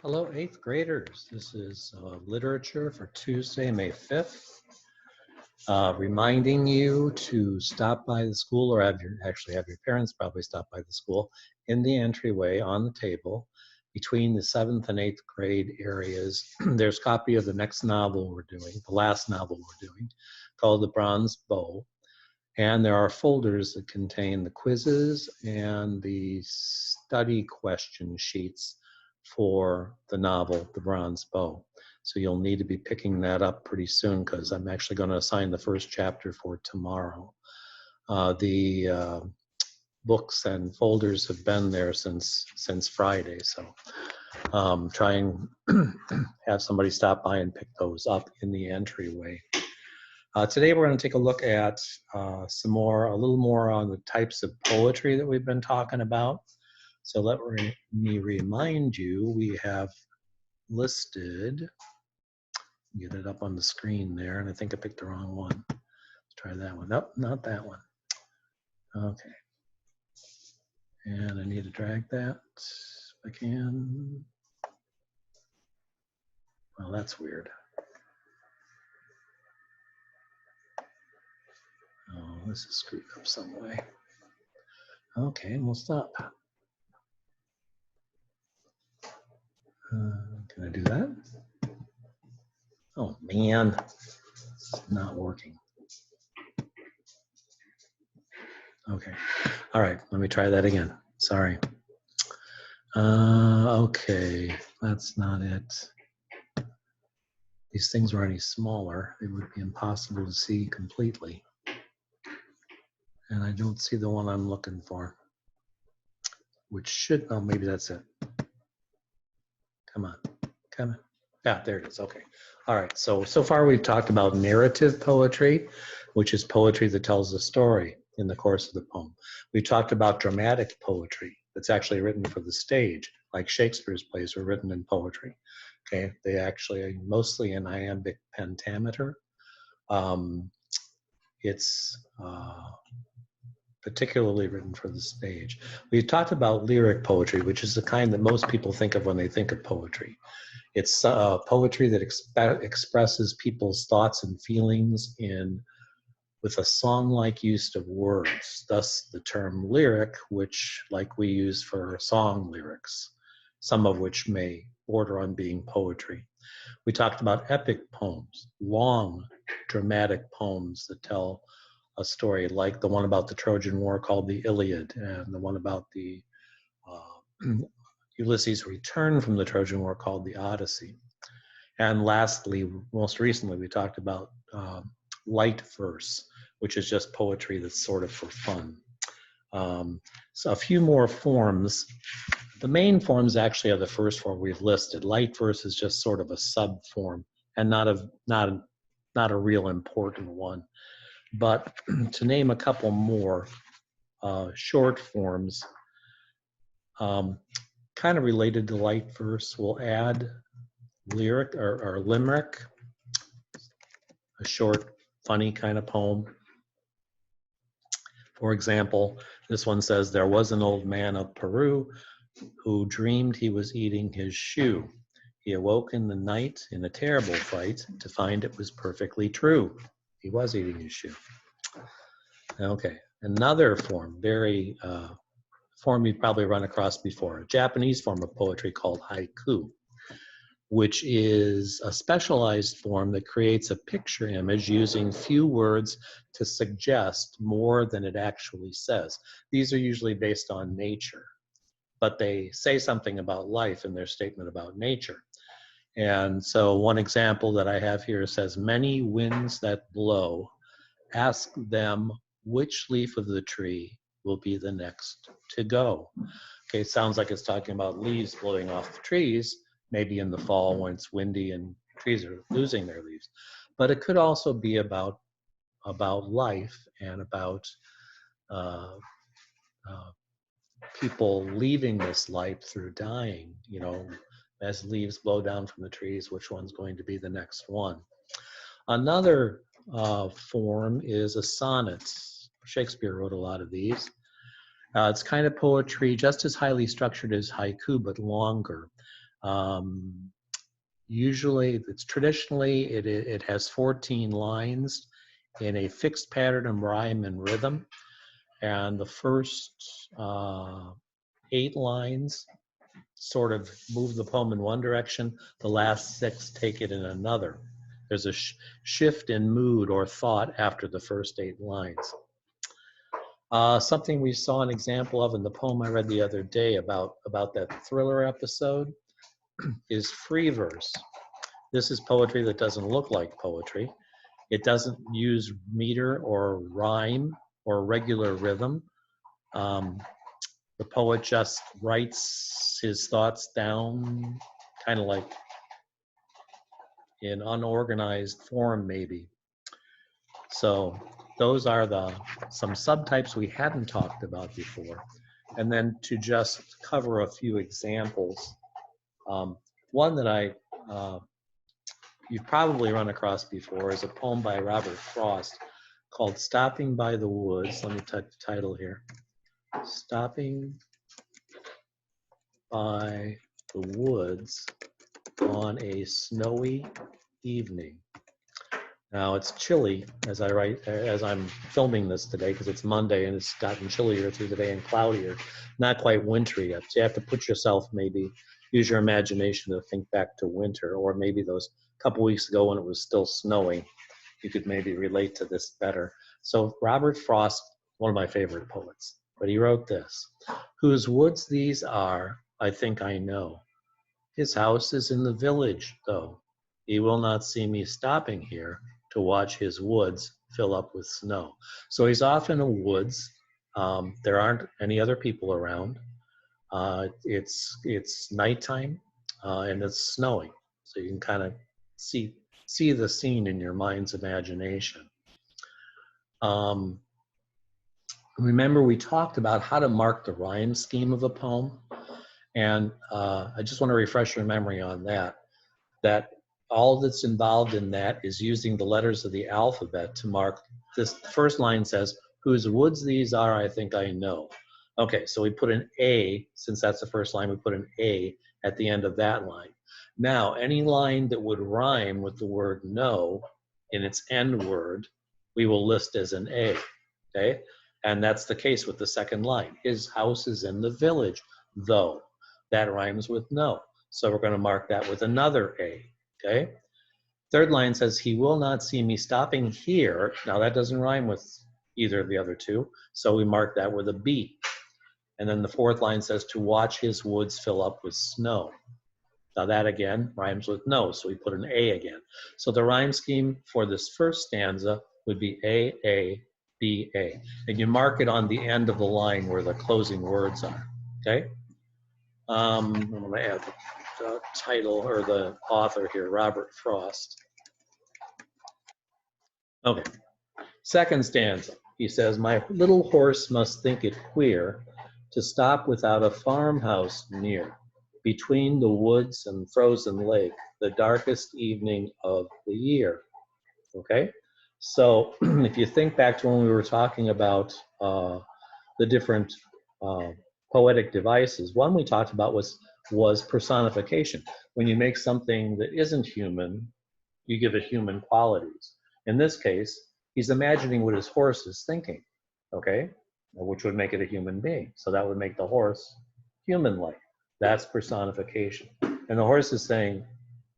Hello, eighth graders. This is literature for Tuesday, May 5th. Reminding you to stop by the school or have your parents probably stop by the school in the entryway on the table between the 7th and 8th grade areas. There's a copy of the next novel we're doing, the last novel we're doing, called The Bronze Bow. And there are folders that contain the quizzes and the study question sheets for the novel, The Bronze Bow. So you'll need to be picking that up pretty soon because I'm actually going to assign the first chapter for tomorrow. The books and folders have been there since Friday, so try and have somebody stop by and pick those up in the entryway. Today we're going to take a look at a little more on the types of poetry that we've been talking about. So let me remind you, we have listed, get it up on the screen there, and I think I picked the wrong one. Let's try that one. Nope, not that one. Okay. And I need to drag that if I can. Well, that's weird. Oh, this is screwed up some way. Okay, we'll stop. Can I do that? Oh man, it's not working. Okay, all right, let me try that again. Sorry. Okay, that's not it. These things were any smaller, it would be impossible to see completely. And I don't see the one I'm looking for, which should, oh, maybe that's it. Come on. Yeah, there it is, okay. All right, so far we've talked about narrative poetry, which is poetry that tells a story in the course of the poem. We've talked about dramatic poetry that's actually written for the stage, like Shakespeare's plays were written in poetry. Okay, they actually are mostly in iambic pentameter. It's particularly written for the stage. We've talked about lyric poetry, which is the kind that most people think of when they think of poetry. It's poetry that expresses people's thoughts and feelings with a song-like use of words, thus the term lyric, which like we use for song lyrics, some of which may border on being poetry. We talked about epic poems, long, dramatic poems that tell a story, like the one about the Trojan War called the Iliad, and the one about the Ulysses' return from the Trojan War called the Odyssey. And lastly, most recently, we talked about light verse, which is just poetry that's sort of for fun. So a few more forms. The main forms actually are the first four we've listed. Light verse is just sort of a sub form and not a real important one. But to name a couple more short forms, kind of related to light verse, we'll add lyric or limerick, a short, funny kind of poem. For example, this one says, there was an old man of Peru who dreamed he was eating his shoe. He awoke in the night in a terrible fright to find it was perfectly true. He was eating his shoe. Okay, another form, form you've probably run across before, a Japanese form of poetry called haiku, which is a specialized form that creates a picture image using few words to suggest more than it actually says. These are usually based on nature, but they say something about life in their statement about nature. And so one example that I have here says, many winds that blow, ask them which leaf of the tree will be the next to go. Okay, it sounds like it's talking about leaves blowing off the trees, maybe in the fall when it's windy and trees are losing their leaves. But it could also be about life and about people leaving this life through dying. You know, as leaves blow down from the trees, which one's going to be the next one? Another form is a sonnet. Shakespeare wrote a lot of these. It's kind of poetry just as highly structured as haiku, but longer. Usually, it's traditionally, it has 14 lines in a fixed pattern of rhyme and rhythm. And the first 8 lines sort of move the poem in one direction. The last 6 take it in another. There's a shift in mood or thought after the first 8 lines. Something we saw an example of in the poem I read the other day about that thriller episode is free verse. This is poetry that doesn't look like poetry. It doesn't use meter or rhyme or regular rhythm. The poet just writes his thoughts down, kind of like in unorganized form, maybe. So those are some subtypes we hadn't talked about before. And then to just cover a few examples, one that you've probably run across before is a poem by Robert Frost called Stopping by the Woods. Let me type the title here. Stopping by the woods on a snowy evening. Now it's chilly as I'm filming this today because it's Monday and it's gotten chillier through the day and cloudier. Not quite wintry yet. So you have to put yourself, maybe use your imagination to think back to winter, or maybe those couple weeks ago when it was still snowing. You could maybe relate to this better. So Robert Frost, one of my favorite poets, but he wrote this: "Whose woods these are, I think I know. His house is in the village, though. He will not see me stopping here to watch his woods fill up with snow." So he's off in the woods. There aren't any other people around. It's nighttime and it's snowing. So you can kind of see the scene in your mind's imagination. Remember, we talked about how to mark the rhyme scheme of a poem. And I just want to refresh your memory on that all that's involved in that is using the letters of the alphabet to mark this. First line says, "Whose woods these are, I think I know." Okay, so we put an A, since that's the first line, we put an A at the end of that line. Now, any line that would rhyme with the word know in its end word, we will list as an A, okay? And that's the case with the second line. His house is in the village, though. That rhymes with no. So we're going to mark that with another A, okay? Third line says, "He will not see me stopping here." Now that doesn't rhyme with either of the other two, so we mark that with a B. And then the fourth line says, "To watch his woods fill up with snow." Now that again rhymes with no, so we put an A again. So the rhyme scheme for this first stanza would be A, B, A. And you mark it on the end of the line where the closing words are, okay? I'm going to add the title or the author here, Robert Frost. Okay, second stanza. He says, "My little horse must think it queer to stop without a farmhouse near, between the woods and frozen lake, the darkest evening of the year." Okay, so if you think back to when we were talking about the different poetic devices, one we talked about was personification. When you make something that isn't human, you give it human qualities. In this case, he's imagining what his horse is thinking, okay? Which would make it a human being. So that would make the horse human-like. That's personification. And the horse is saying,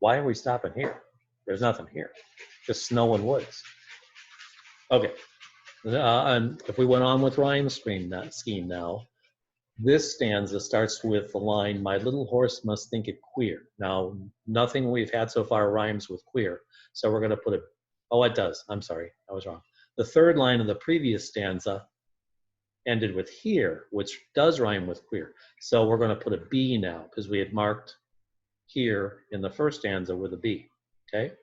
"Why are we stopping here? There's nothing here. Just snow and woods." Okay. And if we went on with rhyme scheme now, this stanza starts with the line, "My little horse must think it queer." Now, nothing we've had so far rhymes with queer. So we're going to put a, oh, it does. I'm sorry, I was wrong. The third line of the previous stanza ended with here, which does rhyme with queer. So we're going to put a B now because we had marked here in the first stanza with a B, okay?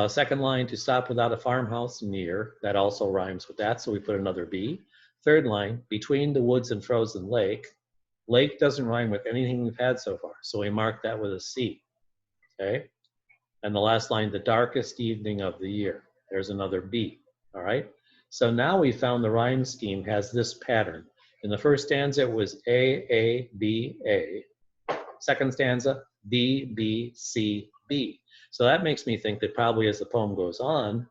Second line, "To stop without a farmhouse near," that also rhymes with that, so we put another B. Third line, "Between the woods and frozen lake." Lake doesn't rhyme with anything we've had so far, so we mark that with a C, okay? And the last line, "The darkest evening of the year." There's another B, all right? So now we found the rhyme scheme has this pattern. In the first stanza, it was A, B, A. second stanza, B, B, C, B. So that makes me think that probably as the poem goes on,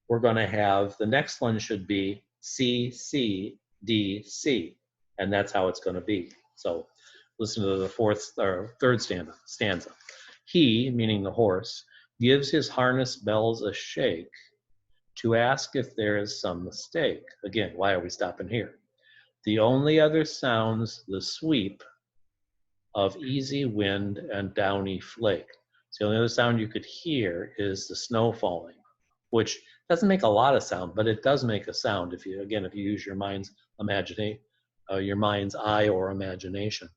we're going to have the next one should be C, C, D, C. And that's how it's going to be. So listen to the fourth or third stanza. He, meaning the horse, gives his harness bells a shake to ask if there is some mistake. Again, why are we stopping here? The only other sounds the sweep of easy wind and downy flake. So the only other sound you could hear is the snow falling, which doesn't make a lot of sound, but it does make a sound if you, again, if you use your mind's your mind's eye or imagination.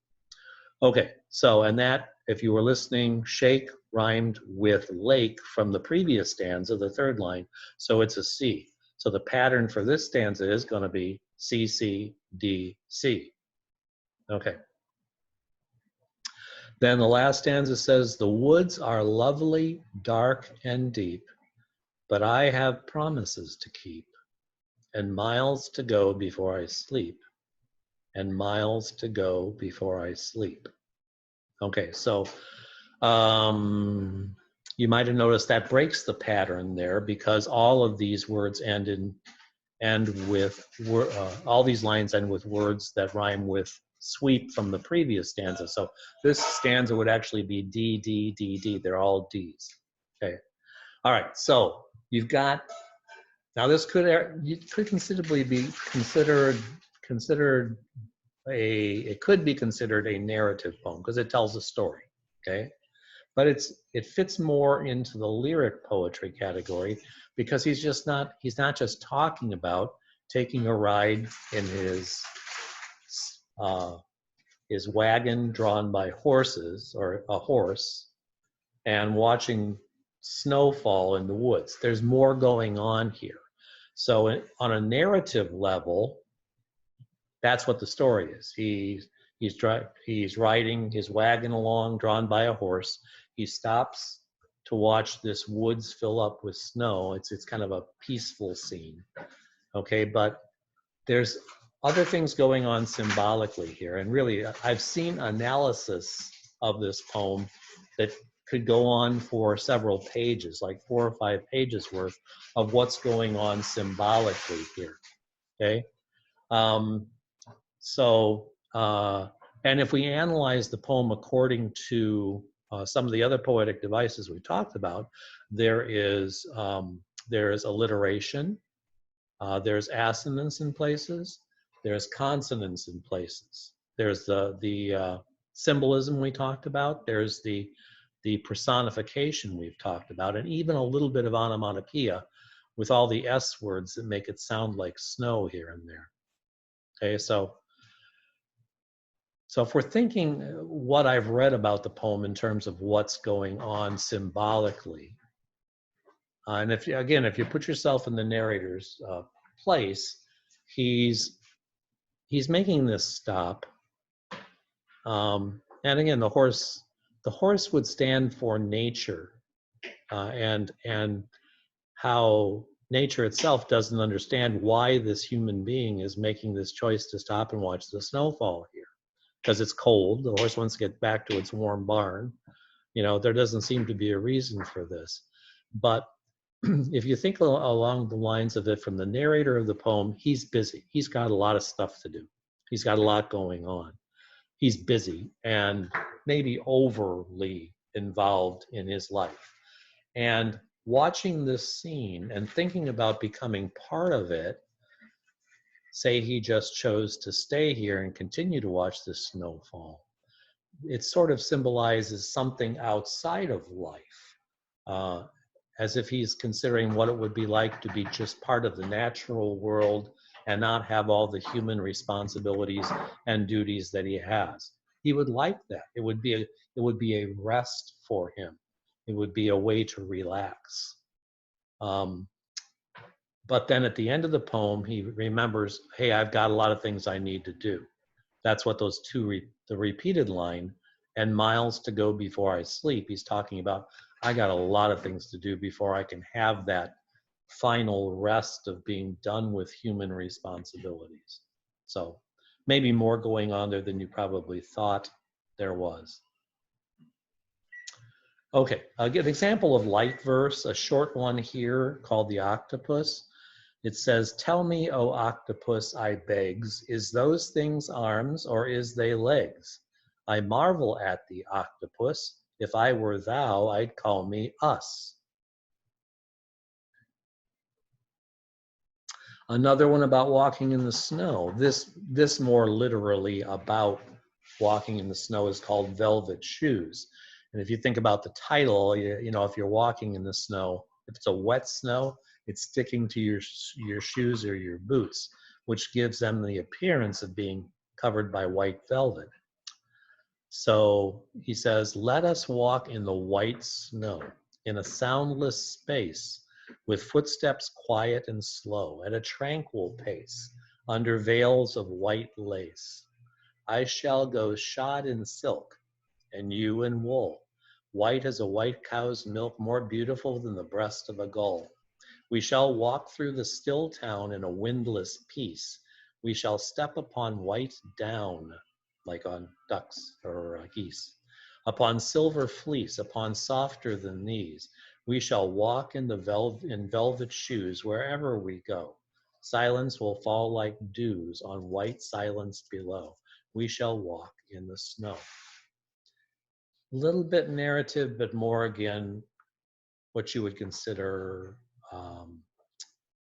Okay, so, and that, if you were listening, shake rhymed with lake from the previous stanza, the third line, so it's a C. So the pattern for this stanza is going to be C, C, D, C. Okay. Then the last stanza says, the woods are lovely, dark, and deep, but I have promises to keep, and miles to go before I sleep, and miles to go before I sleep. Okay, so you might have noticed that breaks the pattern there because all of these words all these lines end with words that rhyme with sweep from the previous stanza. So this stanza would actually be D, D, D, D. They're all Ds. Okay. All right. So you've got, now this could considerably be it could be considered a narrative poem because it tells a story. Okay. But it fits more into the lyric poetry category because he's not just talking about taking a ride in his wagon drawn by horses or a horse and watching snow fall in the woods. There's more going on here. So on a narrative level, that's what the story is. He's riding his wagon along, drawn by a horse. He stops to watch this woods fill up with snow. It's kind of a peaceful scene, okay? But there's other things going on symbolically here. And really, I've seen analysis of this poem that could go on for several pages, like 4 or 5 pages worth of what's going on symbolically here, okay? And if we analyze the poem according to some of the other poetic devices we talked about, there is alliteration, there's assonance in places, there's consonance in places, there's the symbolism we talked about, there's the personification we've talked about, and even a little bit of onomatopoeia with all the S words that make it sound like snow here and there. Okay, so if we're thinking what I've read about the poem in terms of what's going on symbolically, and if you put yourself in the narrator's place, he's making this stop, and again, the horse would stand for nature, and how nature itself doesn't understand why this human being is making this choice to stop and watch the snowfall here. Because it's cold, the horse wants to get back to its warm barn. There doesn't seem to be a reason for this. But if you think along the lines of it from the narrator of the poem, he's busy. He's got a lot of stuff to do. He's got a lot going on. He's busy and maybe overly involved in his life. And watching this scene and thinking about becoming part of it, say he just chose to stay here and continue to watch this snowfall, it sort of symbolizes something outside of life, as if he's considering what it would be like to be just part of the natural world and not have all the human responsibilities and duties that he has. He would like that. It would be a rest for him. It would be a way to relax. But then at the end of the poem, he remembers, hey, I've got a lot of things I need to do. That's what those the repeated line, and miles to go before I sleep, he's talking about, I got a lot of things to do before I can have that final rest of being done with human responsibilities. So maybe more going on there than you probably thought there was. Okay, I'll give an example of light verse, a short one here called the octopus. It says, "Tell me, O octopus, I begs, is those things arms or is they legs? I marvel at the octopus. If I were thou, I'd call me us." Another one about walking in the snow. This more literally about walking in the snow is called Velvet Shoes. And if you think about the title, you know, if you're walking in the snow, if it's a wet snow, it's sticking to your shoes or your boots, which gives them the appearance of being covered by white velvet. So he says, "Let us walk in the white snow, in a soundless space, with footsteps quiet and slow, at a tranquil pace, under veils of white lace. I shall go shod in silk, and you in wool, white as a white cow's milk, more beautiful than the breast of a gull. We shall walk through the still town in a windless peace. We shall step upon white down, like on ducks or geese, upon silver fleece, upon softer than these. We shall walk in velvet shoes wherever we go. Silence will fall like dews on white silence below. We shall walk in the snow." A little bit narrative, but more again, what you would consider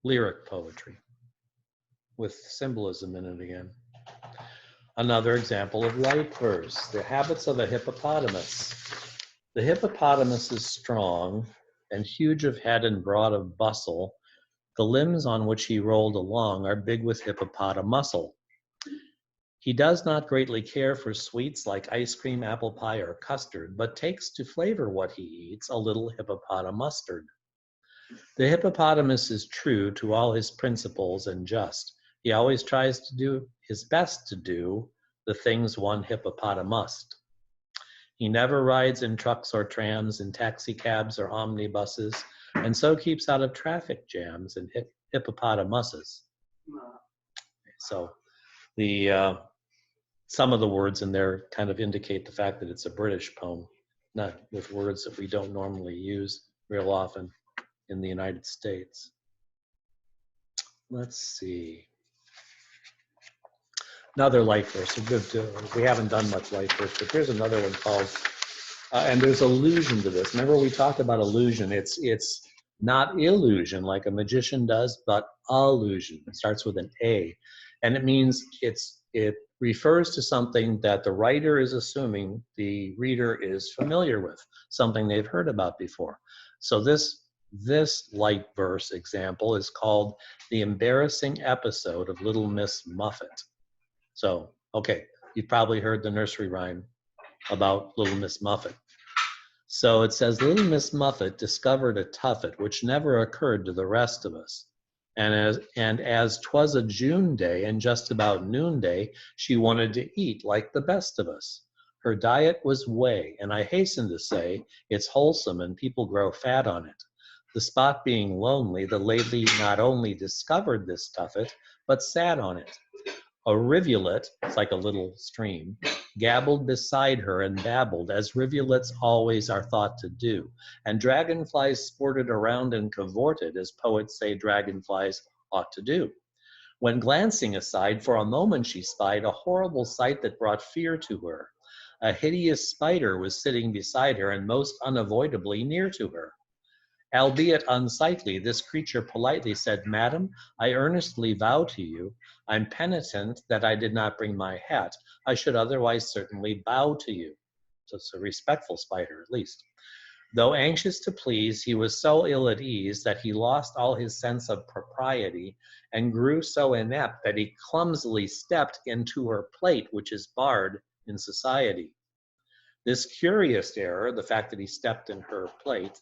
lyric poetry with symbolism in it again. Another example of light verse, the habits of a hippopotamus. The hippopotamus is strong and huge of head and broad of bustle. The limbs on which he rolled along are big with hippopotamuscle. He does not greatly care for sweets like ice cream, apple pie, or custard, but takes to flavor what he eats a little hippopotamustard. The hippopotamus is true to all his principles and just. He always tries to do his best to do the things one hippopotamus must. He never rides in trucks or trams, in taxicabs or omnibuses, and so keeps out of traffic jams and hippopotamuses. So the some of the words in there kind of indicate the fact that it's a British poem, not with words that we don't normally use real often in the United States. Let's see. Another light verse. We haven't done much light verse, but here's another one called, and there's allusion to this. Remember we talked about illusion. It's not illusion like a magician does, but allusion. It starts with an A, and it means it refers to something that the writer is assuming the reader is familiar with, something they've heard about before. So this light verse example is called "The Embarrassing Episode of Little Miss Muffet." So, okay, you've probably heard the nursery rhyme about Little Miss Muffet. So it says, "Little Miss Muffet discovered a tuffet which never occurred to the rest of us. And as 'twas a June day and just about noonday, she wanted to eat like the best of us. Her diet was whey, and I hasten to say it's wholesome and people grow fat on it. The spot being lonely, the lady not only discovered this tuffet, but sat on it. A rivulet," it's like a little stream, "gabbled beside her and babbled, as rivulets always are thought to do, and dragonflies sported around and cavorted, as poets say dragonflies ought to do. When glancing aside, for a moment she spied a horrible sight that brought fear to her. A hideous spider was sitting beside her and most unavoidably near to her. Albeit unsightly, this creature politely said, 'Madam, I earnestly vow to you, I'm penitent that I did not bring my hat. I should otherwise certainly bow to you.'" So it's a respectful spider, at least. "Though anxious to please, he was so ill at ease that he lost all his sense of propriety and grew so inept that he clumsily stepped into her plate, which is barred in society. This curious error," the fact that he stepped in her plate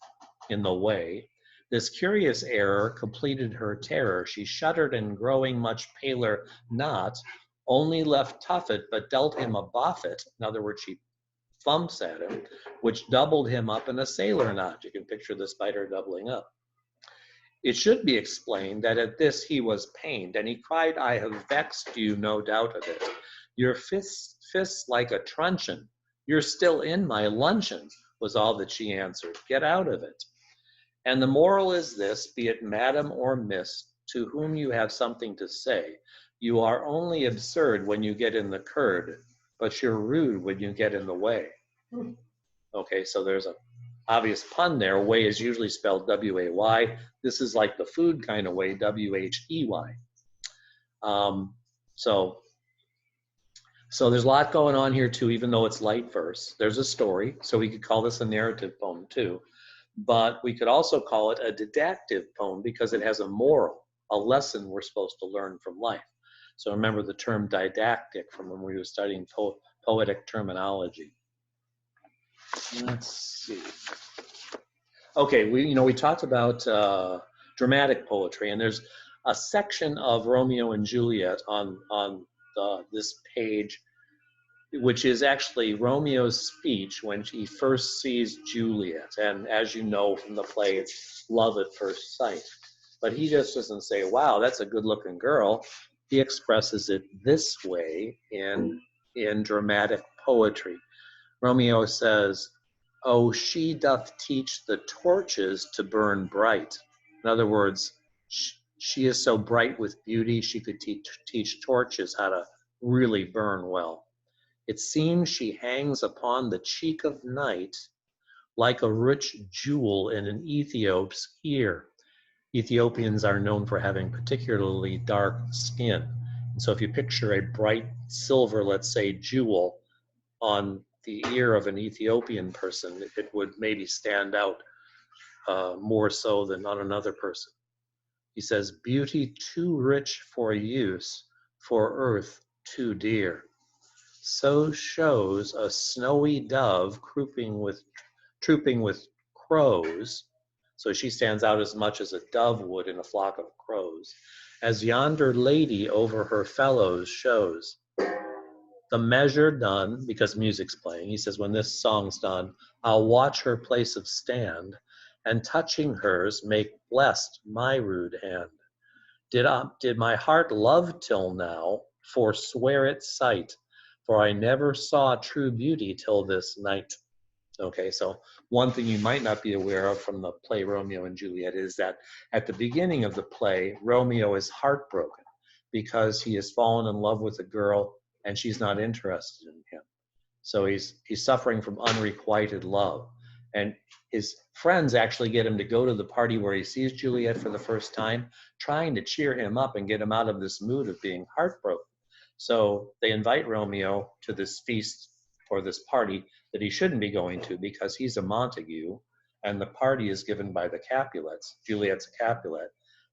in the way, "this curious error completed her terror. She shuddered and growing much paler, not only left Tuffet, but dealt him a buffet," in other words, she thumps at him, "which doubled him up in a sailor knot." You can picture the spider doubling up. It should be explained that at this he was pained, and he cried, "I have vexed you, no doubt of it. Your fists like a truncheon. You're still in my luncheon. was all that she answered. Get out of it. And the moral is this, be it madam or miss, to whom you have something to say, you are only absurd when you get in the curd, but you're rude when you get in the way. Okay, so there's an obvious pun there. Way is usually spelled W-A-Y. This is like the food kind of way, W-H-E-Y. So there's a lot going on here too, even though it's light verse. There's a story, so we could call this a narrative poem too. But we could also call it a didactic poem because it has a moral, a lesson we're supposed to learn from life. So remember the term didactic from when we were studying poetic terminology. Let's see. Okay, we talked about dramatic poetry, and there's a section of Romeo and Juliet on this page, which is actually Romeo's speech when he first sees Juliet. And as you know from the play, it's love at first sight. But he just doesn't say, wow, that's a good-looking girl. He expresses it this way in dramatic poetry. Romeo says, oh, she doth teach the torches to burn bright. In other words, she is so bright with beauty, she could teach torches how to really burn well. It seems she hangs upon the cheek of night like a rich jewel in an Ethiop's ear. Ethiopians are known for having particularly dark skin. And so if you picture a bright silver, let's say, jewel on the ear of an Ethiopian person, it would maybe stand out more so than on another person. He says, beauty too rich for use, for earth too dear. So shows a snowy dove trooping with crows. So she stands out as much as a dove would in a flock of crows, as yonder lady over her fellows shows. The measure done, because music's playing, he says, when this song's done, I'll watch her place of stand, and touching hers make blessed my rude hand. Did my heart love till now, forswear its sight, for I never saw true beauty till this night. Okay, so one thing you might not be aware of from the play Romeo and Juliet is that at the beginning of the play, Romeo is heartbroken because he has fallen in love with a girl and she's not interested in him. So he's suffering from unrequited love. And his friends actually get him to go to the party where he sees Juliet for the first time, trying to cheer him up and get him out of this mood of being heartbroken. So they invite Romeo to this feast or this party that he shouldn't be going to because he's a Montague, and the party is given by the Capulets. Juliet's a Capulet,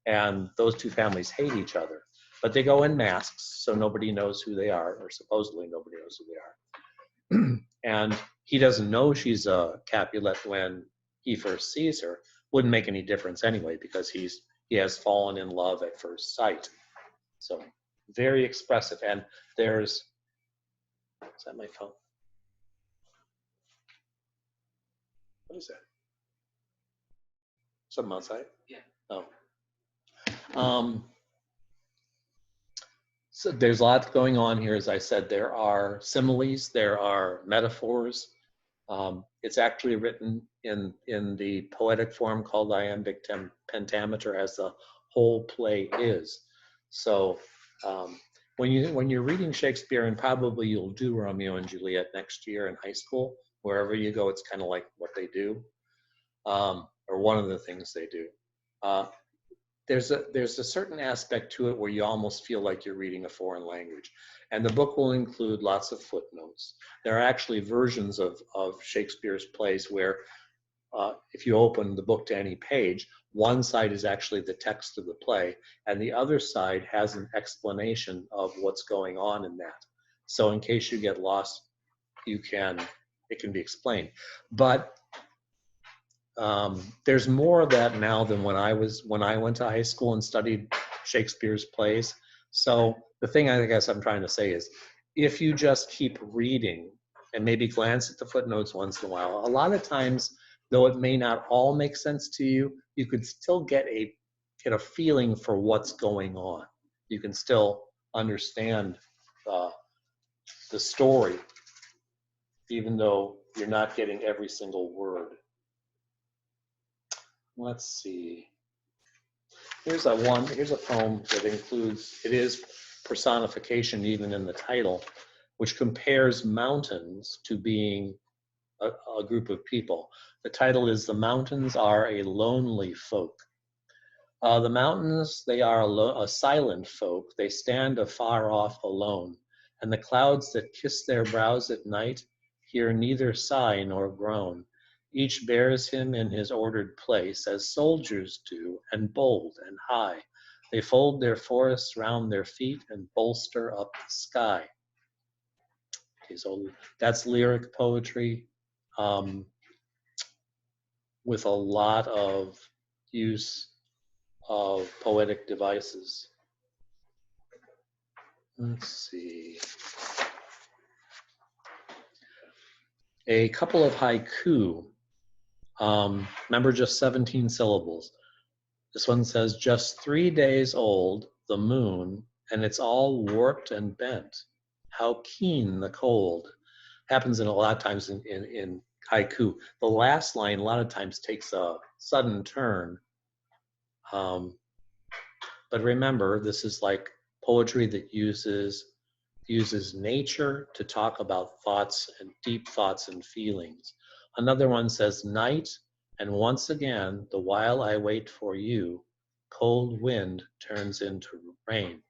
and those two families hate each other. But they go in masks, so nobody knows who they are, or supposedly nobody knows who they are. And he doesn't know she's a Capulet when he first sees her. Wouldn't make any difference anyway, because he has fallen in love at first sight. So very expressive. And there's, is that my phone? What is that? Something outside? Yeah. Oh. So there's lots going on here. As I said, there are similes, there are metaphors. It's actually written in the poetic form called iambic pentameter, as the whole play is. So when you're reading Shakespeare, and probably you'll do Romeo and Juliet next year in high school, wherever you go, it's kind of like what they do, or one of the things they do. There's a certain aspect to it where you almost feel like you're reading a foreign language. And the book will include lots of footnotes. There are actually versions of Shakespeare's plays where if you open the book to any page, one side is actually the text of the play, and the other side has an explanation of what's going on in that. So in case you get lost, it can be explained. But there's more of that now than when I went to high school and studied Shakespeare's plays. So the thing I guess I'm trying to say is, if you just keep reading and maybe glance at the footnotes once in a while, a lot of times, though it may not all make sense to you, you could still get a feeling for what's going on. You can still understand the story, even though you're not getting every single word. Let's see. Here's a poem that includes, it is personification even in the title, which compares mountains to being a group of people. The title is "The Mountains Are a Lonely Folk." The mountains, they are a silent folk. They stand afar off alone. And the clouds that kiss their brows at night hear neither sigh nor groan. Each bears him in his ordered place, as soldiers do, and bold and high. They fold their forests round their feet and bolster up the sky. Okay, so that's lyric poetry with a lot of use of poetic devices. Let's see. A couple of haiku. Remember, just 17 syllables. This one says, just 3 days old, the moon, and it's all warped and bent. How keen the cold. Happens in a lot of times in haiku. The last line a lot of times takes a sudden turn. But remember, this is like poetry that uses nature to talk about thoughts and deep thoughts and feelings. Another one says, night, and once again, the while I wait for you, cold wind turns into rain.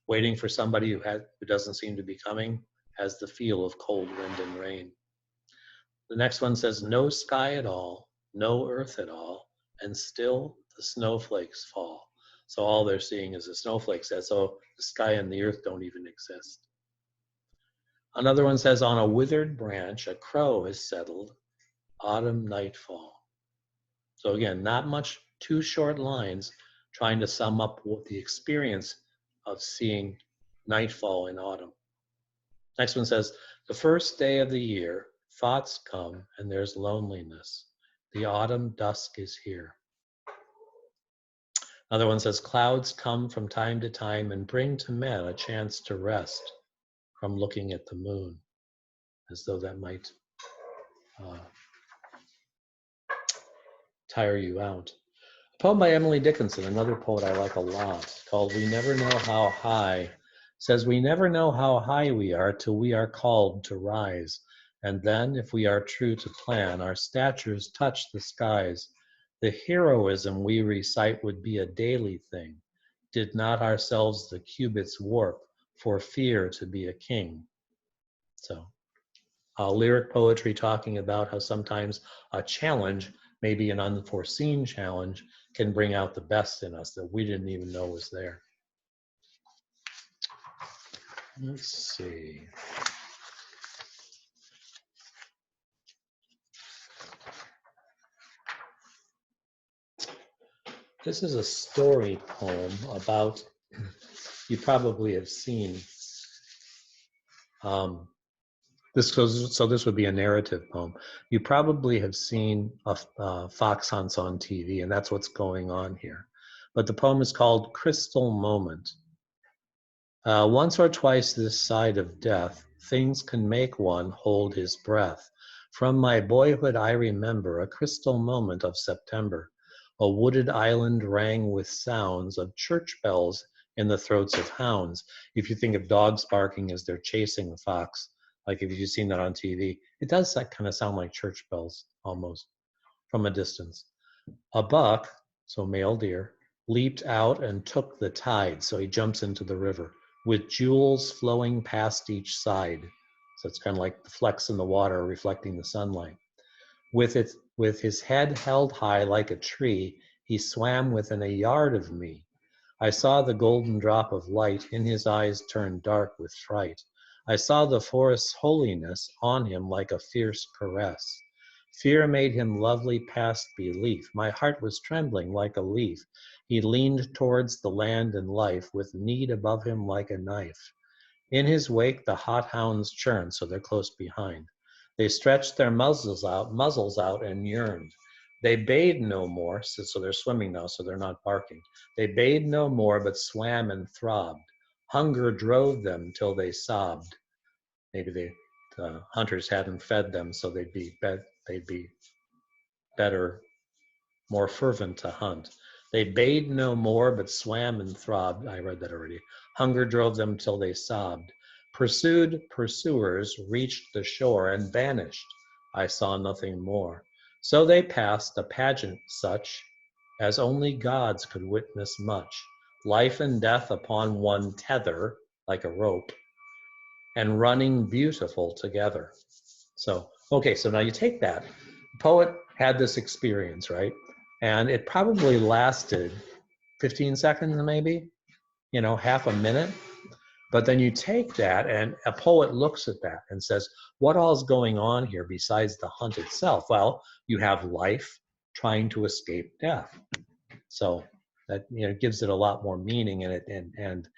Waiting for somebody who doesn't seem to be coming has the feel of cold wind and rain. The next one says, no sky at all, no earth at all, and still the snowflakes fall. So all they're seeing is the snowflakes, as though the sky and the earth don't even exist. Another one says, on a withered branch, a crow has settled, autumn nightfall. So again, not much, 2 short lines trying to sum up what the experience of seeing nightfall in autumn. Next one says, the first day of the year, thoughts come and there's loneliness. The autumn dusk is here. Another one says, clouds come from time to time and bring to men a chance to rest from looking at the moon, as though that might tire you out. A poem by Emily Dickinson, another poet I like a lot, called We Never Know How High, says, we never know how high we are till we are called to rise. And then, if we are true to plan, our statures touch the skies. The heroism we recite would be a daily thing, did not ourselves the cubits warp for fear to be a king. So, lyric poetry talking about how sometimes a challenge, maybe an unforeseen challenge, can bring out the best in us that we didn't even know was there. Let's see. This is a story poem about, you probably have seen, this would be a narrative poem. You probably have seen Fox Hunts on TV, and that's what's going on here. But the poem is called Crystal Moment. Once or twice this side of death, things can make one hold his breath. From my boyhood I remember a crystal moment of September. A wooded island rang with sounds of church bells in the throats of hounds. If you think of dogs barking as they're chasing the fox, like if you've seen that on TV, it does kind of sound like church bells almost from a distance. A buck, so male deer, leaped out and took the tide, so he jumps into the river, with jewels flowing past each side. So it's kind of like the flecks in the water reflecting the sunlight. With his head held high like a tree, he swam within a yard of me. I saw the golden drop of light in his eyes turn dark with fright. I saw the forest's holiness on him like a fierce caress. Fear made him lovely past belief. My heart was trembling like a leaf. He leaned towards the land and life with need above him like a knife. In his wake, the hot hounds churned, so they're close behind. They stretched their muzzles out and yearned. They bayed no more, so they're swimming now, so they're not barking. They bayed no more, but swam and throbbed. Hunger drove them till they sobbed. Maybe the hunters hadn't fed them, so they'd be better, more fervent to hunt. They bayed no more, but swam and throbbed. I read that already. Hunger drove them till they sobbed. Pursued pursuers reached the shore and vanished. I saw nothing more. So they passed, a pageant such as only gods could witness much. Life and death upon one tether, like a rope, and running beautiful together. So, okay, so now you take that. The poet had this experience, right? And it probably lasted 15 seconds, maybe, half a minute. But then you take that, and a poet looks at that and says, what all is going on here besides the hunt itself? Well, you have life trying to escape death. So that gives it a lot more meaning in it. And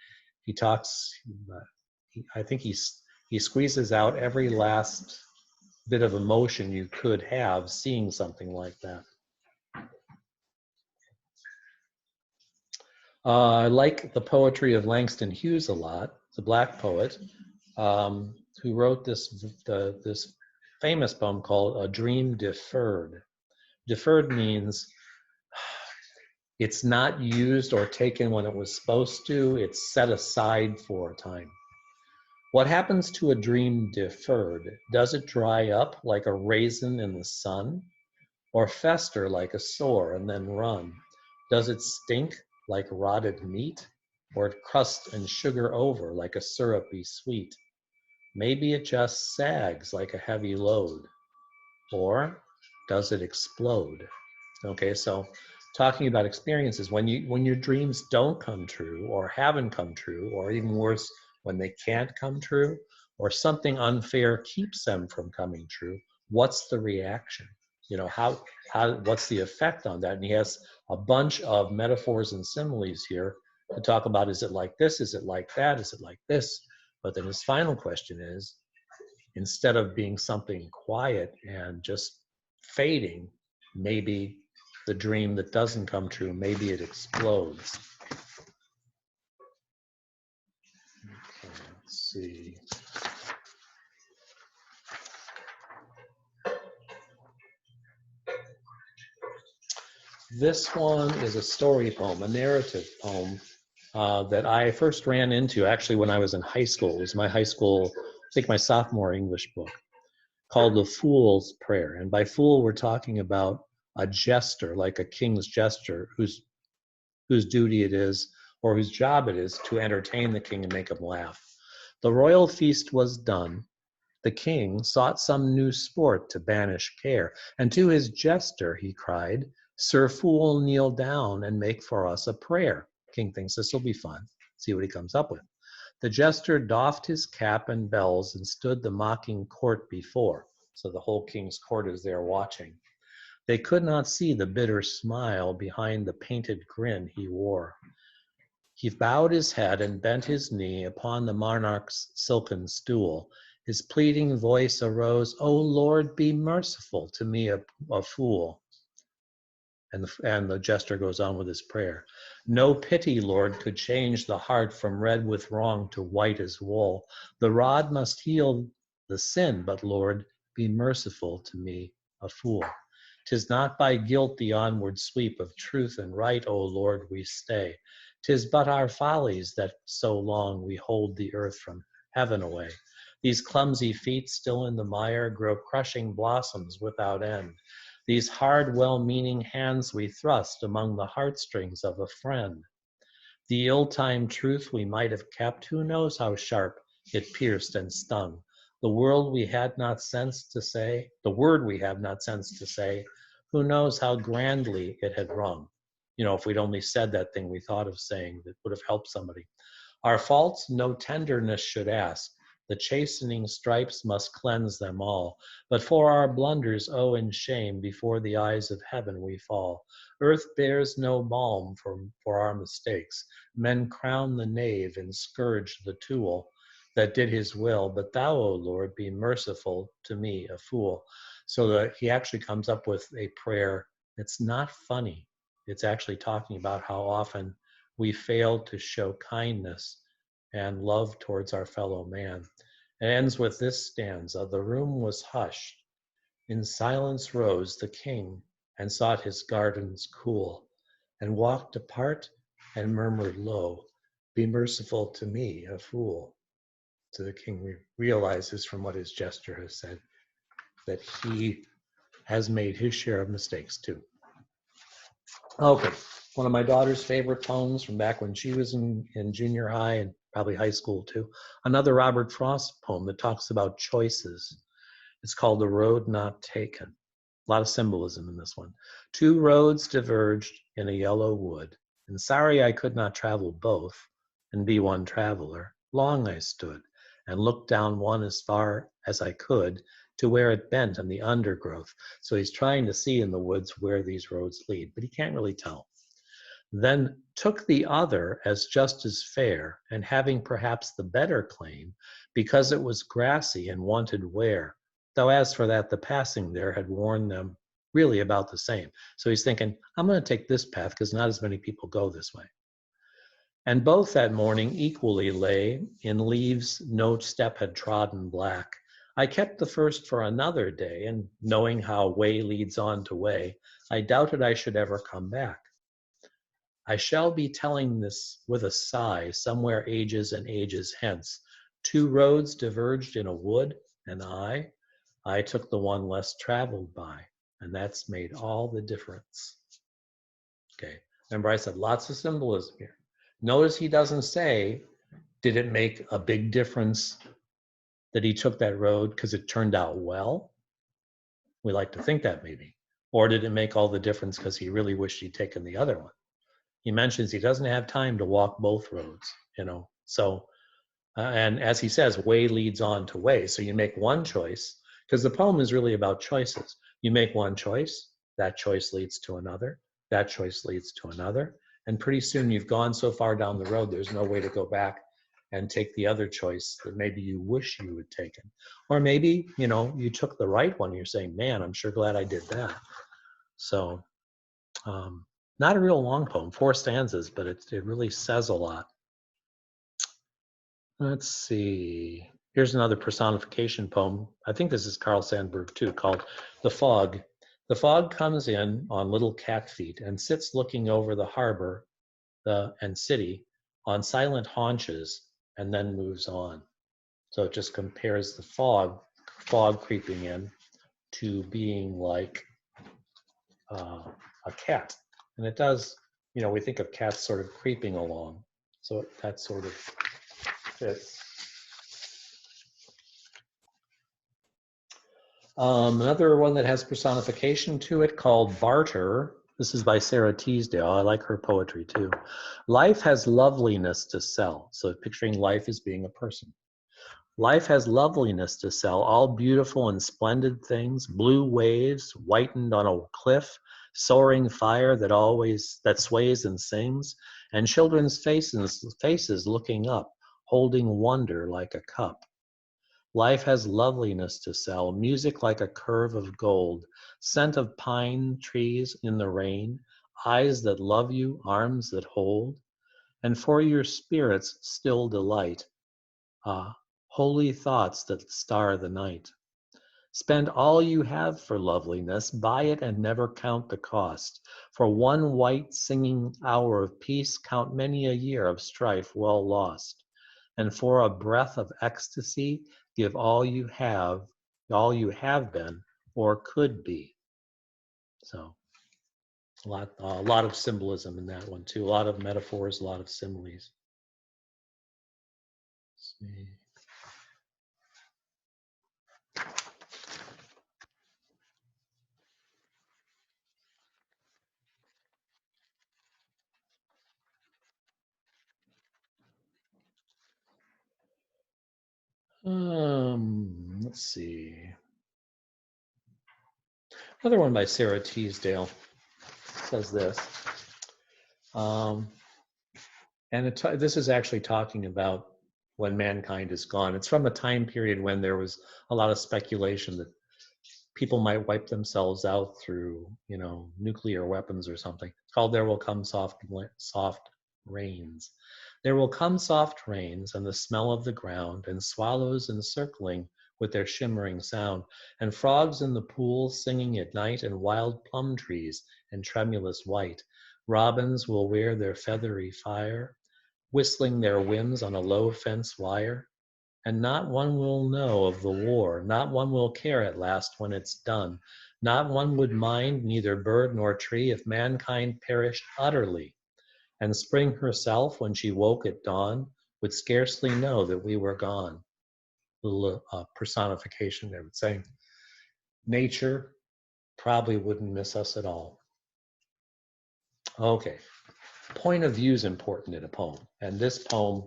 he talks, I think he squeezes out every last bit of emotion you could have seeing something like that. I like the poetry of Langston Hughes a lot, the Black poet, who wrote this famous poem called A Dream Deferred. Deferred means it's not used or taken when it was supposed to, it's set aside for a time. What happens to a dream deferred? Does it dry up like a raisin in the sun, or fester like a sore and then run? Does it stink like rotted meat, or it crust and sugar over like a syrupy sweet? Maybe it just sags like a heavy load, or does it explode? Okay, so talking about experiences, when your dreams don't come true or haven't come true, or even worse, when they can't come true, or something unfair keeps them from coming true, what's the reaction? What's the effect on that? And he has a bunch of metaphors and similes here to talk about, is it like this? Is it like that? Is it like this? But then his final question is, instead of being something quiet and just fading, maybe the dream that doesn't come true, maybe it explodes. Okay, let's see. This one is a story poem, a narrative poem that I first ran into actually when I was in high school. It was my high school, I think my sophomore English book, called The Fool's Prayer. And by fool, we're talking about a jester, like a king's jester, whose duty it is, or whose job it is, to entertain the king and make him laugh. The royal feast was done. The king sought some new sport to banish care, and to his jester he cried, Sir Fool, kneel down and make for us a prayer. King thinks this will be fun. See what he comes up with. The jester doffed his cap and bells and stood the mocking court before. So the whole king's court is there watching. They could not see the bitter smile behind the painted grin he wore. He bowed his head and bent his knee upon the monarch's silken stool. His pleading voice arose, O Lord, be merciful to me, a fool. And the jester goes on with his prayer. No pity, Lord, could change the heart from red with wrong to white as wool. The rod must heal the sin, but Lord, be merciful to me, a fool. 'Tis not by guilt the onward sweep of truth and right, O Lord, we stay. 'Tis but our follies that so long we hold the earth from heaven away. These clumsy feet still in the mire grow crushing blossoms without end. These hard, well-meaning hands we thrust among the heartstrings of a friend. The ill-timed truth we might have kept, who knows how sharp it pierced and stung. The word we have not sense to say, who knows how grandly it had rung. If we'd only said that thing we thought of saying that would have helped somebody. Our faults no tenderness should ask. The chastening stripes must cleanse them all. But for our blunders, oh, in shame, before the eyes of heaven we fall. Earth bears no balm for our mistakes. Men crown the knave and scourge the tool that did his will. But thou, O Lord, be merciful to me, a fool. So that he actually comes up with a prayer that's not funny. It's actually talking about how often we fail to show kindness and love towards our fellow man. It ends with this stanza: the room was hushed. In silence rose the king and sought his gardens cool, and walked apart and murmured low, be merciful to me, a fool. So the king realizes from what his gesture has said that he has made his share of mistakes too. Okay, one of my daughter's favorite poems from back when she was in junior high and probably high school too. Another Robert Frost poem that talks about choices. It's called The Road Not Taken. A lot of symbolism in this one. Two roads diverged in a yellow wood, and sorry I could not travel both and be one traveler. Long I stood and looked down one as far as I could to where it bent in the undergrowth. So he's trying to see in the woods where these roads lead, but he can't really tell. Then took the other as just as fair, and having perhaps the better claim, because it was grassy and wanted wear. Though as for that, the passing there had worn them really about the same. So he's thinking, I'm going to take this path because not as many people go this way. And both that morning equally lay in leaves no step had trodden black. I kept the first for another day, and knowing how way leads on to way, I doubted I should ever come back. I shall be telling this with a sigh somewhere ages and ages hence. Two roads diverged in a wood, and I took the one less traveled by, and that's made all the difference. Okay, remember I said lots of symbolism here. Notice he doesn't say, did it make a big difference that he took that road because it turned out well? We like to think that maybe. Or did it make all the difference because he really wished he'd taken the other one? He mentions he doesn't have time to walk both roads, So, and as he says, way leads on to way. So you make one choice, because the poem is really about choices. You make one choice, that choice leads to another, that choice leads to another. And pretty soon you've gone so far down the road, there's no way to go back and take the other choice that maybe you wish you had taken. Or maybe, you took the right one. You're saying, man, I'm sure glad I did that. So, not a real long poem, 4 stanzas, but it really says a lot. Let's see. Here's another personification poem. I think this is Carl Sandburg too, called The Fog. The fog comes in on little cat feet and sits looking over the harbor and city on silent haunches and then moves on. So it just compares the fog creeping in to being like a cat. And it does, we think of cats sort of creeping along. So that sort of fits. Another one that has personification to it called Barter. This is by Sarah Teasdale. I like her poetry too. Life has loveliness to sell. So picturing life as being a person. Life has loveliness to sell, all beautiful and splendid things, blue waves whitened on a cliff, soaring fire that sways and sings, and children's faces looking up, holding wonder like a cup. Life has loveliness to sell, music like a curve of gold, scent of pine trees in the rain, eyes that love you, arms that hold, and for your spirit's still delight, holy thoughts that star the night. Spend all you have for loveliness, buy it and never count the cost. For one white singing hour of peace, count many a year of strife well lost. And for a breath of ecstasy, give all you have been or could be. So a lot of symbolism in that one too. A lot of metaphors, a lot of similes. Let's see. Let's see. Another one by Sarah Teasdale says this. And this is actually talking about when mankind is gone. It's from a time period when there was a lot of speculation that people might wipe themselves out through, nuclear weapons or something. It's called There Will Come Soft Rains. There will come soft rains and the smell of the ground, and swallows encircling with their shimmering sound, and frogs in the pool singing at night, and wild plum trees and tremulous white. Robins will wear their feathery fire, whistling their whims on a low fence wire. And not one will know of the war, not one will care at last when it's done. Not one would mind, neither bird nor tree, if mankind perished utterly. And spring herself, when she woke at dawn, would scarcely know that we were gone. Little personification there, but saying nature probably wouldn't miss us at all. Okay, point of view is important in a poem. And this poem,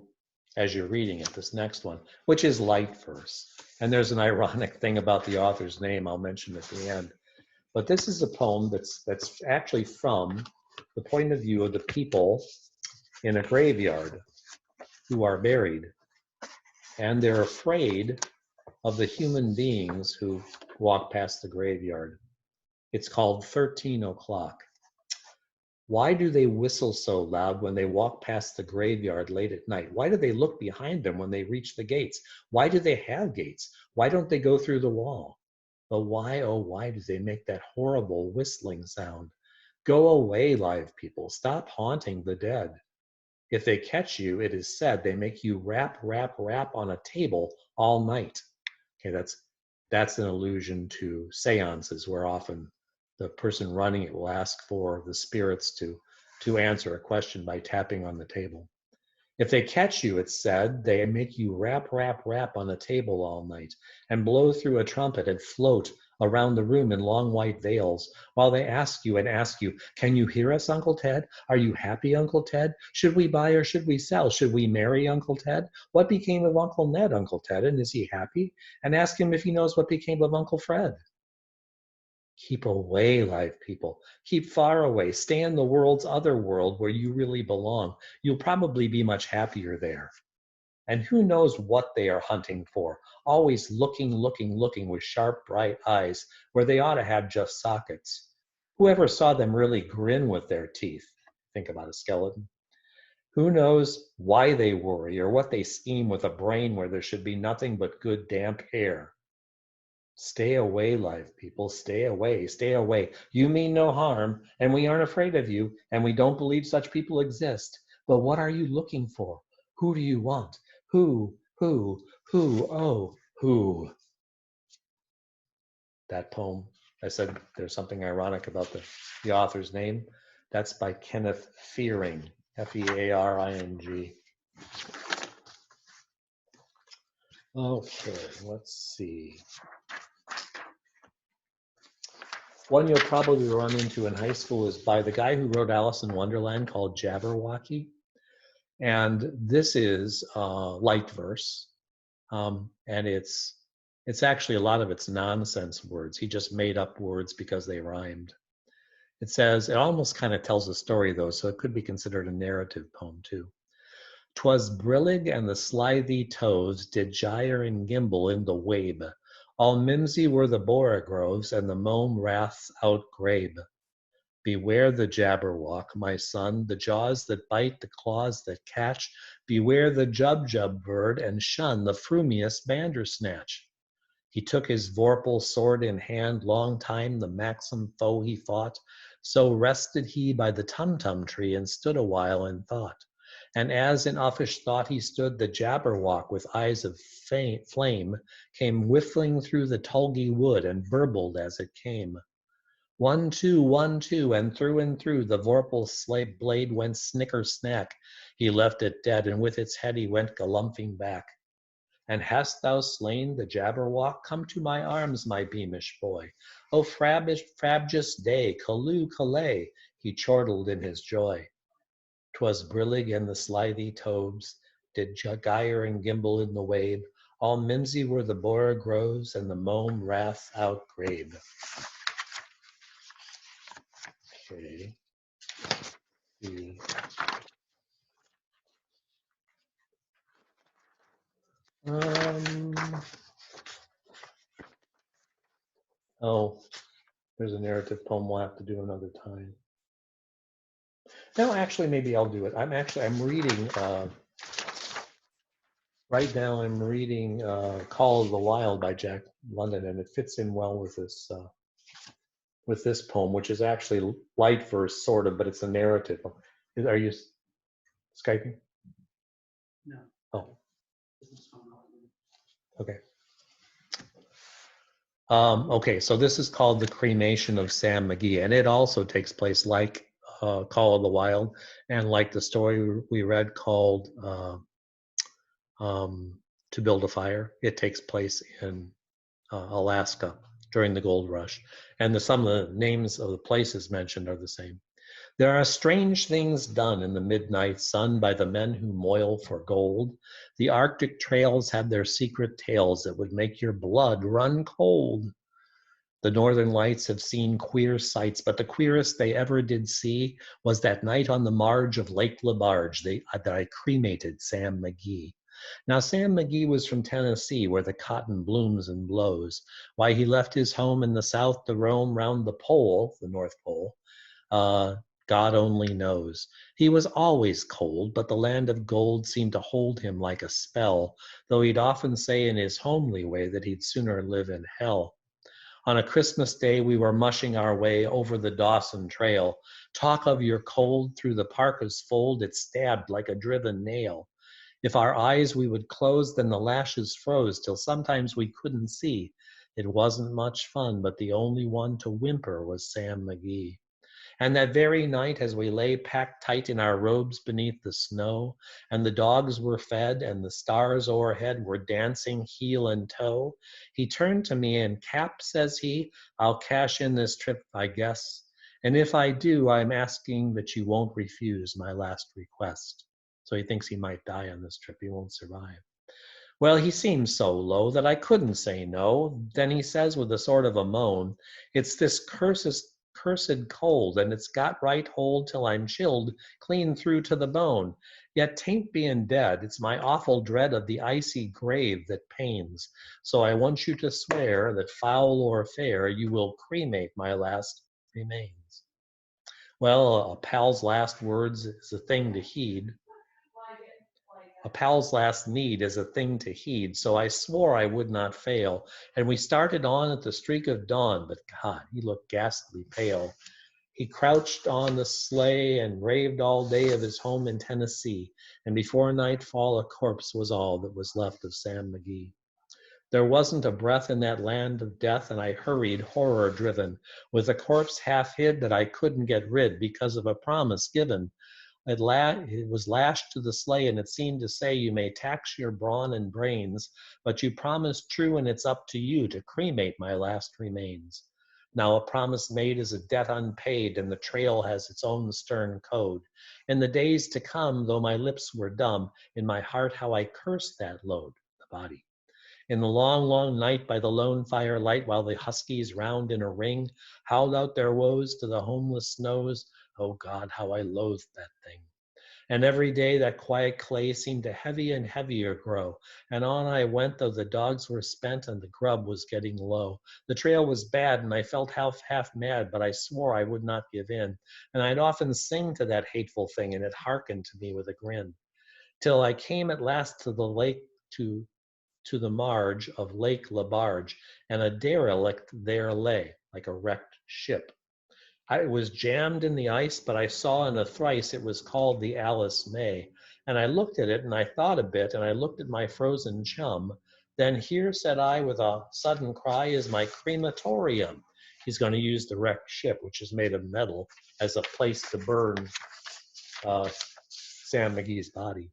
as you're reading it, this next one, which is light verse. And there's an ironic thing about the author's name I'll mention at the end. But this is a poem that's actually from the point of view of the people in a graveyard who are buried. And they're afraid of the human beings who walk past the graveyard. It's called 13 o'clock. Why do they whistle so loud when they walk past the graveyard late at night? Why do they look behind them when they reach the gates? Why do they have gates? Why don't they go through the wall? But why, oh, why do they make that horrible whistling sound? Go away, live people. Stop haunting the dead. If they catch you, it is said, they make you rap, rap, rap on a table all night. Okay, that's an allusion to seances, where often the person running it will ask for the spirits to answer a question by tapping on the table. If they catch you, it's said, they make you rap, rap, rap on a table all night, and blow through a trumpet and float around the room in long white veils, while they ask you, can you hear us, Uncle Ted? Are you happy, Uncle Ted? Should we buy or should we sell? Should we marry, Uncle Ted? What became of Uncle Ned, Uncle Ted, and is he happy? And ask him if he knows what became of Uncle Fred. Keep away, live people. Keep far away. Stay in the world's other world where you really belong. You'll probably be much happier there. And who knows what they are hunting for? Always looking, looking, looking with sharp, bright eyes where they ought to have just sockets. Whoever saw them really grin with their teeth? Think about a skeleton. Who knows why they worry or what they scheme with a brain where there should be nothing but good damp air? Stay away, live people, stay away, stay away. You mean no harm, and we aren't afraid of you, and we don't believe such people exist. But what are you looking for? Who do you want? Who, oh, who? That poem, I said there's something ironic about the author's name. That's by Kenneth Fearing, F-E-A-R-I-N-G. Okay, let's see. One you'll probably run into in high school is by the guy who wrote Alice in Wonderland, called Jabberwocky. And this is light verse. And it's actually, a lot of it's nonsense words. He just made up words because they rhymed. It says, it almost kind of tells a story though, so it could be considered a narrative poem too. 'Twas brillig and the slithy toads did gyre and gimble in the wabe. All mimsy were the borogoves, and the mome wraths outgrabe. Beware the Jabberwock, my son, the jaws that bite, the claws that catch. Beware the Jubjub bird, and shun the frumious Bandersnatch. He took his vorpal sword in hand, long time the maxim foe he fought. So rested he by the Tumtum tree, and stood a while in thought. And as in uffish thought he stood, the Jabberwock with eyes of flame came whiffling through the tulgey wood, and burbled as it came. 1, 2, 1, 2, and through the vorpal blade went snicker snack. He left it dead, and with its head he went galumphing back. And hast thou slain the Jabberwock? Come to my arms, my beamish boy. O frabjous day, callooh, callay, he chortled in his joy. 'Twas brillig and the slithy toads did gyre and gimble in the wabe. All mimsy were the borogoves, and the mome wrath outgrabe. Okay. Oh, there's a narrative poem we'll have to do another time. No, actually, maybe I'll do it. I'm reading Right now I'm reading Call of the Wild by Jack London, and it fits in well with this poem, which is actually light verse, sort of, but it's a narrative. Are you Skyping? No. Oh, This is from okay. Okay, so this is called The Cremation of Sam McGee, and it also takes place like Call of the Wild, and like the story we read called To Build a Fire. It takes place in Alaska during the gold rush, and some of the names of the places mentioned are the same. There are strange things done in the midnight sun by the men who moil for gold. The Arctic trails have their secret tales that would make your blood run cold. The Northern Lights have seen queer sights, but the queerest they ever did see was that night on the marge of Lake Lebarge that I cremated Sam McGee. Now, Sam McGee was from Tennessee, where the cotton blooms and blows. Why he left his home in the South to roam round the pole, the North Pole, uh, God only knows. He was always cold, but the land of gold seemed to hold him like a spell, though he'd often say in his homely way that he'd sooner live in hell. On a Christmas day, we were mushing our way over the Dawson Trail. Talk of your cold through the parka's fold, it stabbed like a driven nail. If our eyes we would close, then the lashes froze till sometimes we couldn't see. It wasn't much fun, but the only one to whimper was Sam McGee. And that very night, as we lay packed tight in our robes beneath the snow, and the dogs were fed, and the stars o'erhead were dancing heel and toe, he turned to me and, Cap, says he, I'll cash in this trip, I guess. And if I do, I'm asking that you won't refuse my last request. So he thinks he might die on this trip. He won't survive. Well, he seemed so low that I couldn't say no. Then he says with a sort of a moan, it's this cursed cold, and it's got right hold till I'm chilled clean through to the bone. Yet 'tain't being dead, it's my awful dread of the icy grave that pains. So I want you to swear that foul or fair, you will cremate my last remains. Well, a pal's last words is a thing to heed. A pal's last need is a thing to heed, so I swore I would not fail, and we started on at the streak of dawn, but God, he looked ghastly pale. He crouched on the sleigh and raved all day of his home in Tennessee, and before nightfall a corpse was all that was left of Sam McGee. There wasn't a breath in that land of death, and I hurried, horror driven, with a corpse half hid that I couldn't get rid because of a promise given. It was lashed to the sleigh, and it seemed to say, you may tax your brawn and brains, but you promised true, and it's up to you to cremate my last remains. Now a promise made is a debt unpaid, and the trail has its own stern code. In the days to come, though my lips were dumb, in my heart how I cursed that load, the body. In the long, long night by the lone firelight, while the huskies round in a ring howled out their woes to the homeless snows, oh God, how I loathed that thing. And every day that quiet clay seemed to heavy and heavier grow. And on I went, though the dogs were spent and the grub was getting low. The trail was bad, and I felt half mad, but I swore I would not give in. And I'd often sing to that hateful thing, and it hearkened to me with a grin. Till I came at last to the lake, to the marge of Lake Lebarge, and a derelict there lay, like a wrecked ship. I was jammed in the ice, but I saw in a thrice it was called the Alice May. And I looked at it, and I thought a bit, and I looked at my frozen chum. Then here, said I, with a sudden cry, is my crematorium. He's going to use the wrecked ship, which is made of metal, as a place to burn Sam McGee's body.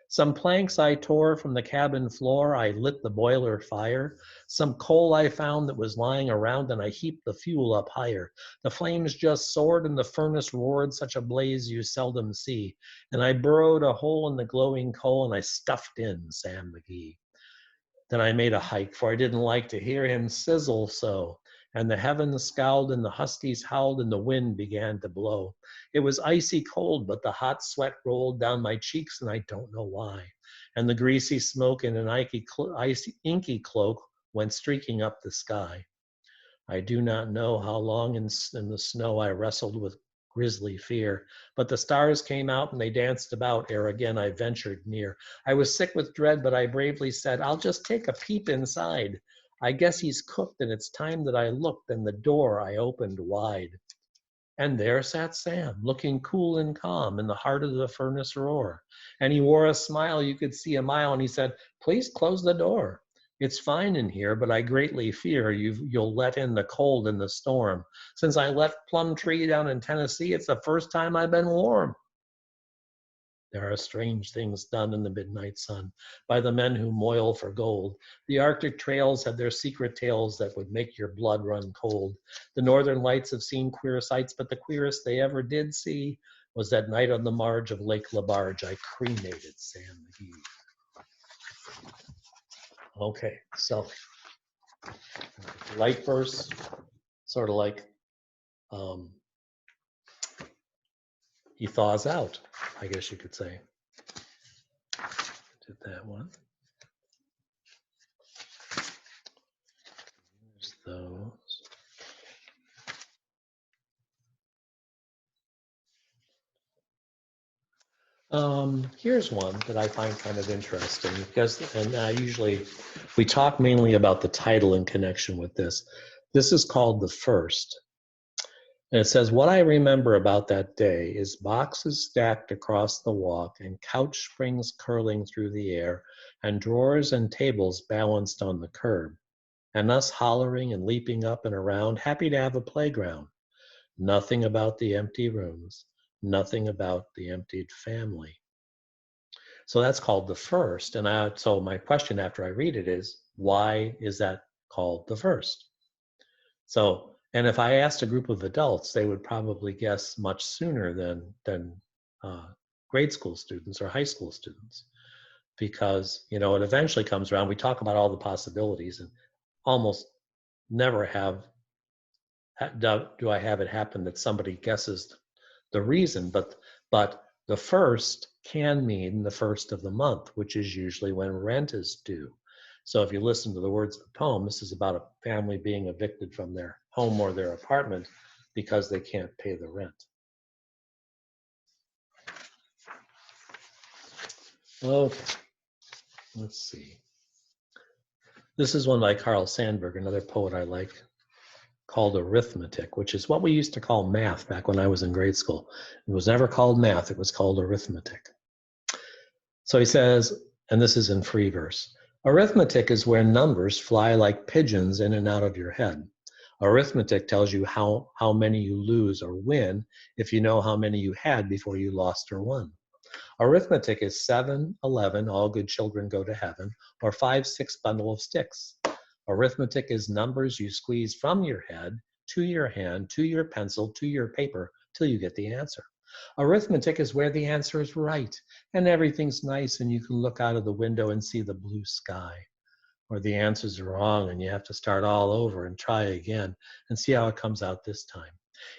Some planks I tore from the cabin floor, I lit the boiler fire. Some coal I found that was lying around, and I heaped the fuel up higher. The flames just soared, and the furnace roared, such a blaze you seldom see. And I burrowed a hole in the glowing coal, and I stuffed in Sam McGee. Then I made a hike, for I didn't like to hear him sizzle so. And the heavens scowled, and the huskies howled, and the wind began to blow. It was icy cold, but the hot sweat rolled down my cheeks, and I don't know why. And the greasy smoke in an inky cloak went streaking up the sky. I do not know how long in the snow I wrestled with grisly fear. But the stars came out and they danced about ere again I ventured near. I was sick with dread, but I bravely said, I'll just take a peep inside. I guess he's cooked and it's time that I looked, and the door I opened wide. And there sat Sam, looking cool and calm in the heart of the furnace roar. And he wore a smile you could see a mile, and he said, please close the door. It's fine in here, but I greatly fear you'll let in the cold and the storm. Since I left Plumtree down in Tennessee, it's the first time I've been warm. There are strange things done in the midnight sun by the men who moil for gold. The Arctic trails have their secret tales that would make your blood run cold. The Northern Lights have seen queer sights, but the queerest they ever did see was that night on the marge of Lake Labarge. I cremated Sam McGee. Okay, so light verse, sort of like he thaws out, I guess you could say. Did that one. There's those. Here's one that I find kind of interesting because, and usually we talk mainly about the title in connection with this. This is called The First. And it says, what I remember about that day is boxes stacked across the walk and couch springs curling through the air and drawers and tables balanced on the curb, and us hollering and leaping up and around, happy to have a playground. Nothing about the empty rooms, nothing about the emptied family. So that's called The First. And so my question after I read it is, why is that called The First? So, and if I asked a group of adults, they would probably guess much sooner than grade school students or high school students, because it eventually comes around. We talk about all the possibilities, and almost never do I have it happen that somebody guesses the reason. But the first can mean the first of the month, which is usually when rent is due. So if you listen to the words of the poem, this is about a family being evicted from their home or their apartment because they can't pay the rent. Okay, let's see. This is one by Carl Sandburg, another poet I like, called Arithmetic, which is what we used to call math back when I was in grade school. It was never called math, it was called arithmetic. So he says, and this is in free verse, arithmetic is where numbers fly like pigeons in and out of your head. Arithmetic tells you how many you lose or win if you know how many you had before you lost or won. Arithmetic is 7, 11, all good children go to heaven, or 5, 6 bundle of sticks. Arithmetic is numbers you squeeze from your head to your hand, to your pencil, to your paper, till you get the answer. Arithmetic is where the answer is right, and everything's nice, and you can look out of the window and see the blue sky. Or the answer's wrong, and you have to start all over and try again and see how it comes out this time.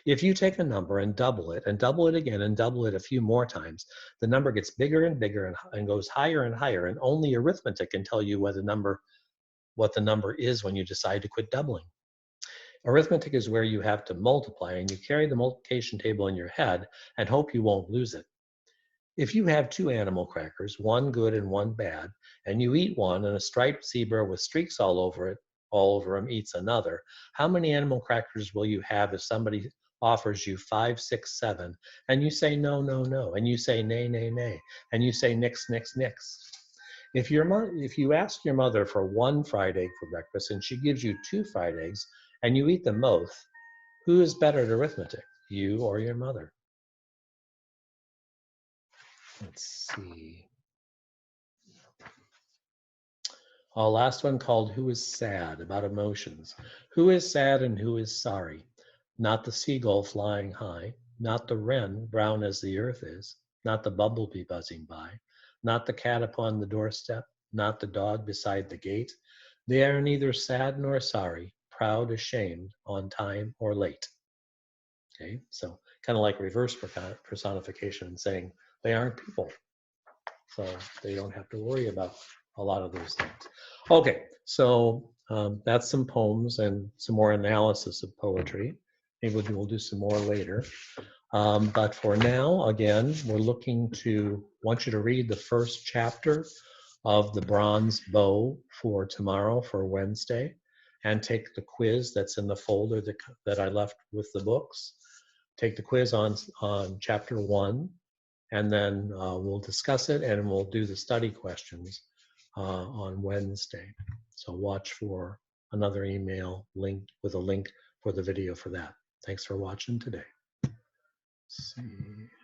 If you take a number and double it again and double it a few more times, the number gets bigger and bigger and goes higher and higher, and only arithmetic can tell you what the number is when you decide to quit doubling. Arithmetic is where you have to multiply, and you carry the multiplication table in your head and hope you won't lose it. If you have 2 animal crackers, one good and one bad, and you eat one and a striped zebra with streaks all over him eats another, how many animal crackers will you have if somebody offers you 5, 6, 7, and you say no, no, no, and you say nay, nay, nay, and you say nix, nix, nix? If you ask your mother for 1 fried egg for breakfast and she gives you 2 fried eggs and you eat them both, who is better at arithmetic, you or your mother? Let's see. Our last one called Who is Sad, about emotions. Who is sad and who is sorry? Not the seagull flying high, not the wren brown as the earth is, not the bumblebee buzzing by, not the cat upon the doorstep, not the dog beside the gate. They are neither sad nor sorry, proud, ashamed, on time or late. Okay, so kind of like reverse personification, saying they aren't people. So they don't have to worry about a lot of those things. Okay, so that's some poems and some more analysis of poetry. Maybe we'll do some more later. But for now, again, want you to read the first chapter of the Bronze Bow for tomorrow, for Wednesday, and take the quiz that's in the folder that I left with the books. Take the quiz on chapter 1, and then we'll discuss it and we'll do the study questions on Wednesday. So watch for another email link with a link for the video for that. Thanks for watching today. Let's see.